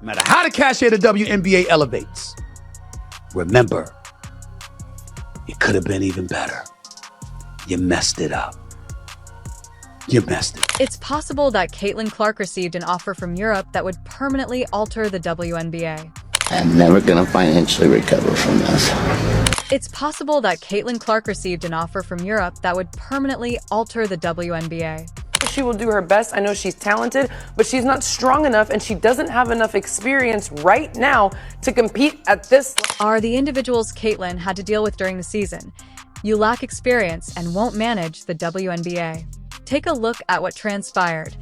No matter how the cachet of the WNBA elevates, remember, it could have been even better. You messed it up. You messed it. It's possible that Caitlin Clark received an offer from Europe that would permanently alter the WNBA. I'm never going to financially recover from this. It's possible that Caitlin Clark received an offer from Europe that would permanently alter the WNBA. She will do her best. I know she's talented, but she's not strong enough and she doesn't have enough experience right now to compete at this level. Are the individuals Caitlin had to deal with during the season? You lack experience and won't manage the WNBA. Take a look at what transpired.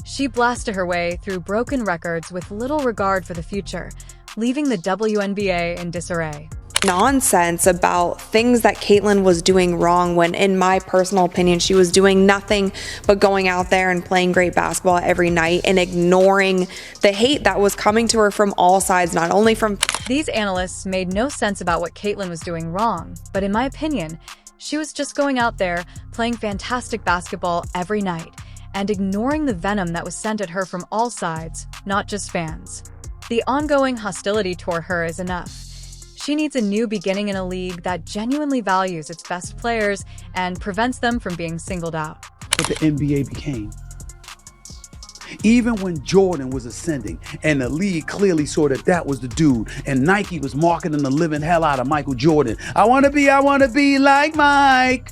She blasted her way through broken records with little regard for the future, leaving the WNBA in disarray. Nonsense about things that Caitlin was doing wrong when, in my personal opinion, she was doing nothing but going out there and playing great basketball every night and ignoring the hate that was coming to her from all sides, not only from... These analysts made no sense about what Caitlin was doing wrong, but in my opinion, she was just going out there playing fantastic basketball every night and ignoring the venom that was sent at her from all sides, not just fans. The ongoing hostility toward her is enough. She needs a new beginning in a league that genuinely values its best players and prevents them from being singled out. What the NBA became. Even when Jordan was ascending and the league clearly saw that was the dude, and Nike was marketing the living hell out of Michael Jordan. I wanna be like Mike.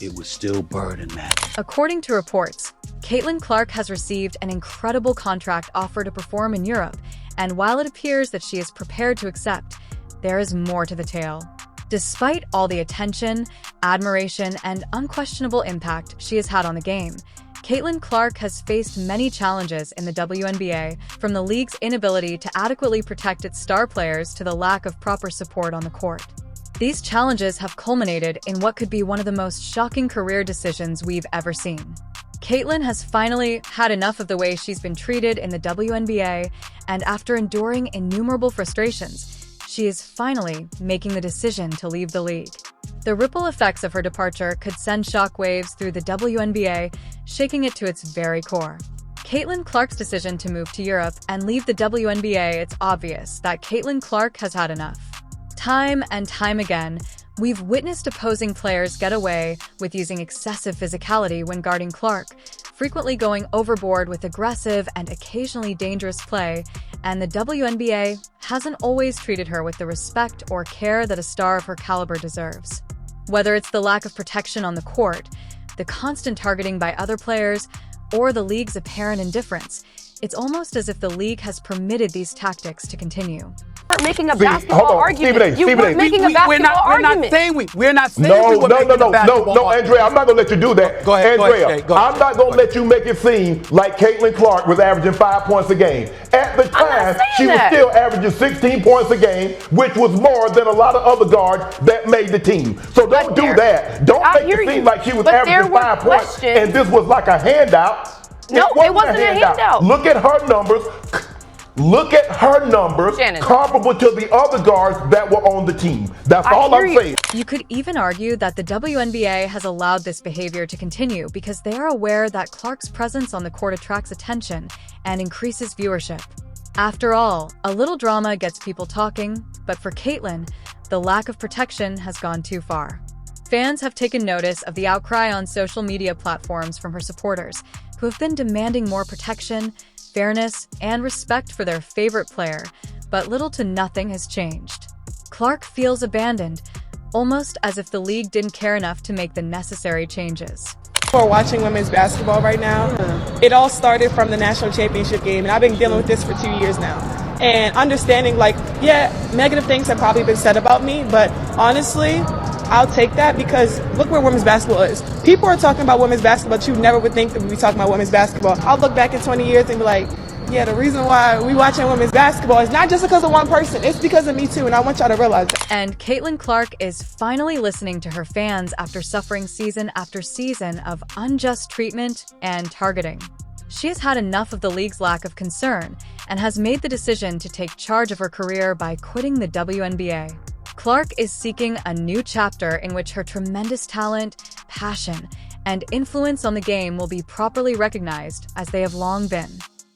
It was still burden, man. According to reports, Caitlin Clark has received an incredible contract offer to perform in Europe, and while it appears that she is prepared to accept, there is more to the tale. Despite all the attention, admiration, and unquestionable impact she has had on the game, Caitlin Clark has faced many challenges in the WNBA, from the league's inability to adequately protect its star players to the lack of proper support on the court. These challenges have culminated in what could be one of the most shocking career decisions we've ever seen. Caitlin has finally had enough of the way she's been treated in the WNBA, and after enduring innumerable frustrations, she is finally making the decision to leave the league. The ripple effects of her departure could send shockwaves through the WNBA, shaking it to its very core. Caitlin Clark's decision to move to Europe and leave the WNBA, it's obvious that Caitlin Clark has had enough. Time and time again, we've witnessed opposing players get away with using excessive physicality when guarding Clark, frequently going overboard with aggressive and occasionally dangerous play, and the WNBA hasn't always treated her with the respect or care that a star of her caliber deserves. Whether it's the lack of protection on the court, the constant targeting by other players, or the league's apparent indifference, it's almost as if the league has permitted these tactics to continue. Making a basketball argument. You weren't making a basketball argument. We're not saying we were making a basketball argument. No, Andrea, I'm not going to let you do that. Go ahead, I'm not going to let you make it seem like Caitlin Clark was averaging 5 points a game. At the time, she was still averaging 16 points a game, which was more than a lot of other guards that made the team. So don't do that. Don't make it seem like she was averaging 5 points and this was like a handout. No, it wasn't a handout. Look at her numbers. Look at her numbers comparable to the other guards that were on the team. That's all I'm saying. You could even argue that the WNBA has allowed this behavior to continue because they are aware that Clark's presence on the court attracts attention and increases viewership. After all, a little drama gets people talking, but for Caitlin, the lack of protection has gone too far. Fans have taken notice of the outcry on social media platforms from her supporters, who have been demanding more protection, fairness, and respect for their favorite player, but little to nothing has changed. Clark feels abandoned, almost as if the league didn't care enough to make the necessary changes. For watching women's basketball right now, it all started from the national championship game, and I've been dealing with this for 2 years now. And understanding, negative things have probably been said about me, but honestly, I'll take that because look where women's basketball is. People are talking about women's basketball, but you never would think that we'd be talking about women's basketball. I'll look back in 20 years and be like, yeah, the reason why we watching women's basketball is not just because of one person, it's because of me too, and I want y'all to realize that. And Caitlin Clark is finally listening to her fans after suffering season after season of unjust treatment and targeting. She has had enough of the league's lack of concern and has made the decision to take charge of her career by quitting the WNBA. Clark is seeking a new chapter in which her tremendous talent, passion, and influence on the game will be properly recognized as they have long been.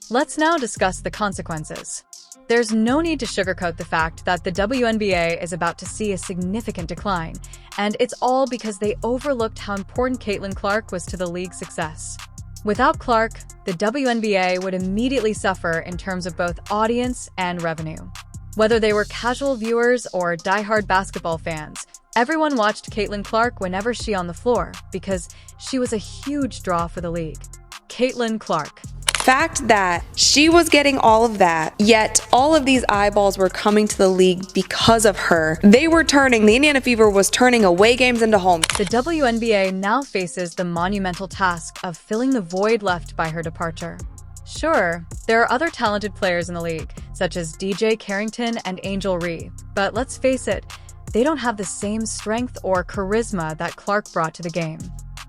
Let's now discuss the consequences. There's no need to sugarcoat the fact that the WNBA is about to see a significant decline, and it's all because they overlooked how important Caitlin Clark was to the league's success. Without Clark, the WNBA would immediately suffer in terms of both audience and revenue. Whether they were casual viewers or diehard basketball fans, everyone watched Caitlin Clark whenever she on the floor because she was a huge draw for the league. Caitlin Clark. Fact that she was getting all of that, yet all of these eyeballs were coming to the league because of her. The Indiana Fever was turning away games into home. The WNBA now faces the monumental task of filling the void left by her departure. Sure, there are other talented players in the league, such as DJ Carrington and Angel Ree, but let's face it, they don't have the same strength or charisma that Clark brought to the game.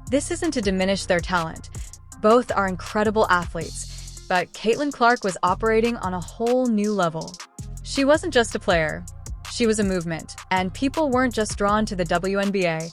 This isn't to diminish their talent. Both are incredible athletes, but Caitlin Clark was operating on a whole new level. She wasn't just a player, she was a movement, and people weren't just drawn to the WNBA.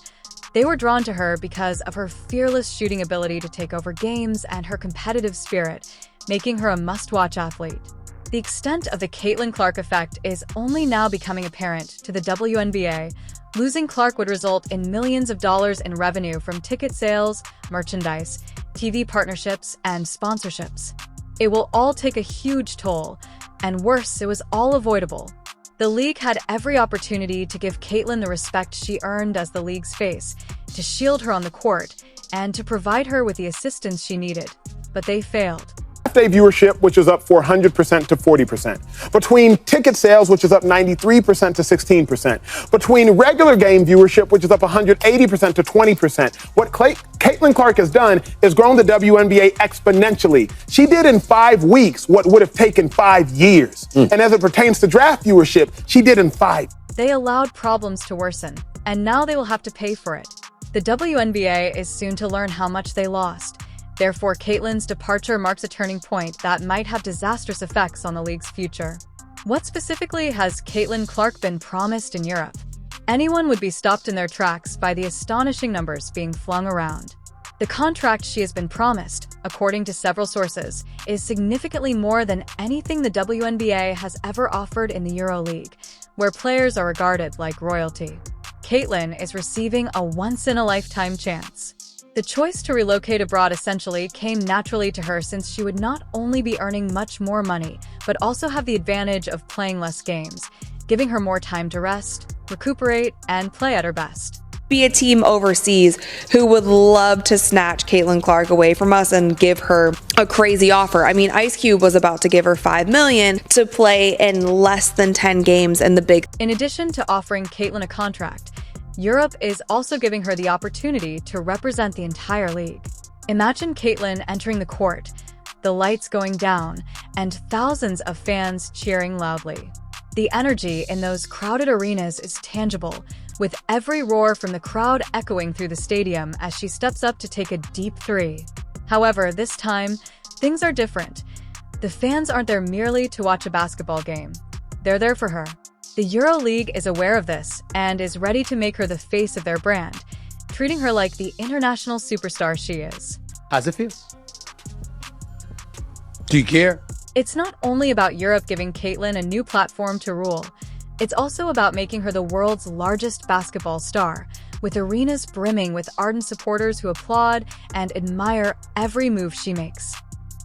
They were drawn to her because of her fearless shooting ability to take over games and her competitive spirit, making her a must-watch athlete. The extent of the Caitlin Clark effect is only now becoming apparent to the WNBA. Losing Clark would result in millions of dollars in revenue from ticket sales, merchandise, TV partnerships, and sponsorships. It will all take a huge toll, and worse, it was all avoidable. The league had every opportunity to give Caitlin the respect she earned as the league's face, to shield her on the court, and to provide her with the assistance she needed, but they failed. Day viewership, which is up 400% to 40%. Between ticket sales, which is up 93% to 16%. Between regular game viewership, which is up 180% to 20%. What Caitlin Clark has done is grown the WNBA exponentially. She did in 5 weeks what would have taken 5 years. And as it pertains to draft viewership, she did in 5. They allowed problems to worsen, and now they will have to pay for it. The WNBA is soon to learn how much they lost. Therefore, Caitlin's departure marks a turning point that might have disastrous effects on the league's future. What specifically has Caitlin Clark been promised in Europe? Anyone would be stopped in their tracks by the astonishing numbers being flung around. The contract she has been promised, according to several sources, is significantly more than anything the WNBA has ever offered in the EuroLeague, where players are regarded like royalty. Caitlin is receiving a once-in-a-lifetime chance. The choice to relocate abroad essentially came naturally to her since she would not only be earning much more money, but also have the advantage of playing less games, giving her more time to rest, recuperate, and play at her best. Be a team overseas who would love to snatch Caitlin Clark away from us and give her a crazy offer. I mean, Ice Cube was about to give her $5 million to play in less than 10 games in the Big. In addition to offering Caitlin a contract, Europe is also giving her the opportunity to represent the entire league. Imagine Caitlin entering the court, the lights going down, and thousands of fans cheering loudly. The energy in those crowded arenas is tangible, with every roar from the crowd echoing through the stadium as she steps up to take a deep three. However, this time, things are different. The fans aren't there merely to watch a basketball game. They're there for her. The EuroLeague is aware of this and is ready to make her the face of their brand, treating her like the international superstar she is. How's it feel? Do you care? It's not only about Europe giving Caitlin a new platform to rule. It's also about making her the world's largest basketball star, with arenas brimming with ardent supporters who applaud and admire every move she makes.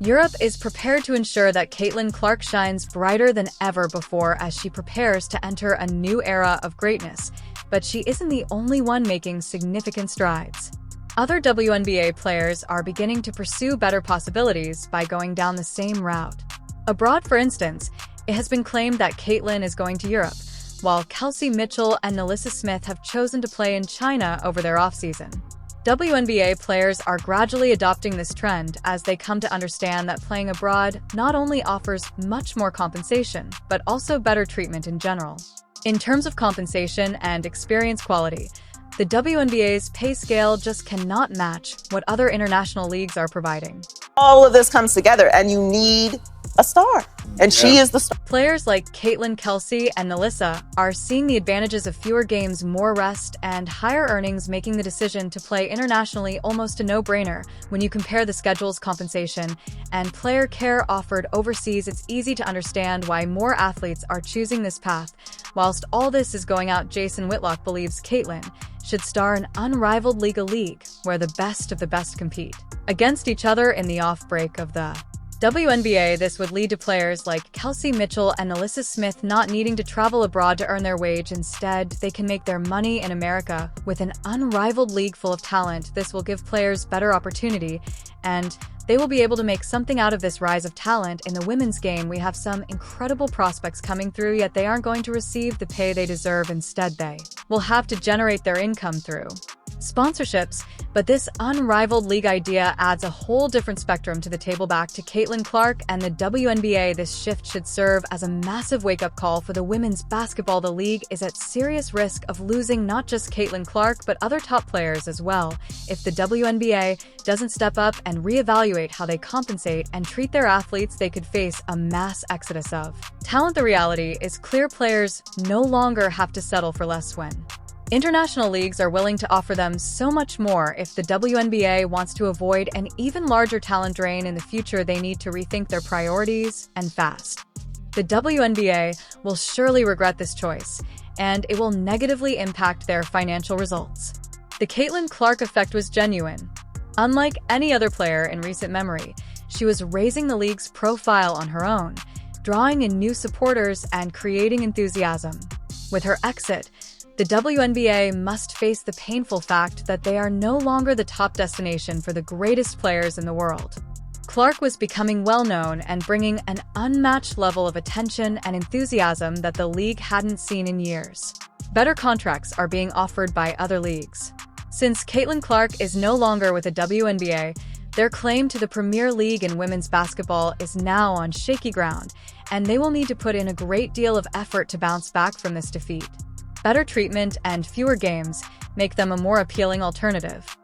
Europe is prepared to ensure that Caitlin Clark shines brighter than ever before as she prepares to enter a new era of greatness, but she isn't the only one making significant strides. Other WNBA players are beginning to pursue better possibilities by going down the same route. Abroad, for instance, it has been claimed that Caitlin is going to Europe, while Kelsey Mitchell and Nalissa Smith have chosen to play in China over their offseason. WNBA players are gradually adopting this trend as they come to understand that playing abroad not only offers much more compensation, but also better treatment in general. In terms of compensation and experience quality, the WNBA's pay scale just cannot match what other international leagues are providing. All of this comes together, and you need a star. And she is the star. Players like Caitlin, Kelsey, and Nalissa are seeing the advantages of fewer games, more rest, and higher earnings, making the decision to play internationally almost a no-brainer. When you compare the schedule's compensation and player care offered overseas, it's easy to understand why more athletes are choosing this path. Whilst all this is going out, Jason Whitlock believes Caitlin should star an unrivaled league where the best of the best compete against each other in the off-break of the WNBA. This would lead to players like Kelsey Mitchell and Alyssa Smith not needing to travel abroad to earn their wage. Instead, they can make their money in America with an unrivaled league full of talent. This will give players better opportunity, and they will be able to make something out of this rise of talent. In the women's game, we have some incredible prospects coming through, yet they aren't going to receive the pay they deserve. Instead, they will have to generate their income through sponsorships, but this unrivaled league idea adds a whole different spectrum to the table. Back to Caitlin Clark and the WNBA, this shift should serve as a massive wake-up call for the women's basketball. The league is at serious risk of losing not just Caitlin Clark, but other top players as well. If the WNBA doesn't step up and reevaluate how they compensate and treat their athletes, they could face a mass exodus of talent. The reality is clear: players no longer have to settle for less when international leagues are willing to offer them so much more. If the WNBA wants to avoid an even larger talent drain in the future, they need to rethink their priorities, and fast. The WNBA will surely regret this choice, and it will negatively impact their financial results. The Caitlin Clark effect was genuine. Unlike any other player in recent memory, she was raising the league's profile on her own, drawing in new supporters and creating enthusiasm. With her exit, the WNBA must face the painful fact that they are no longer the top destination for the greatest players in the world. Clark was becoming well-known and bringing an unmatched level of attention and enthusiasm that the league hadn't seen in years. Better contracts are being offered by other leagues. Since Caitlin Clark is no longer with the WNBA, their claim to the Premier League in women's basketball is now on shaky ground, and they will need to put in a great deal of effort to bounce back from this defeat. Better treatment and fewer games make them a more appealing alternative.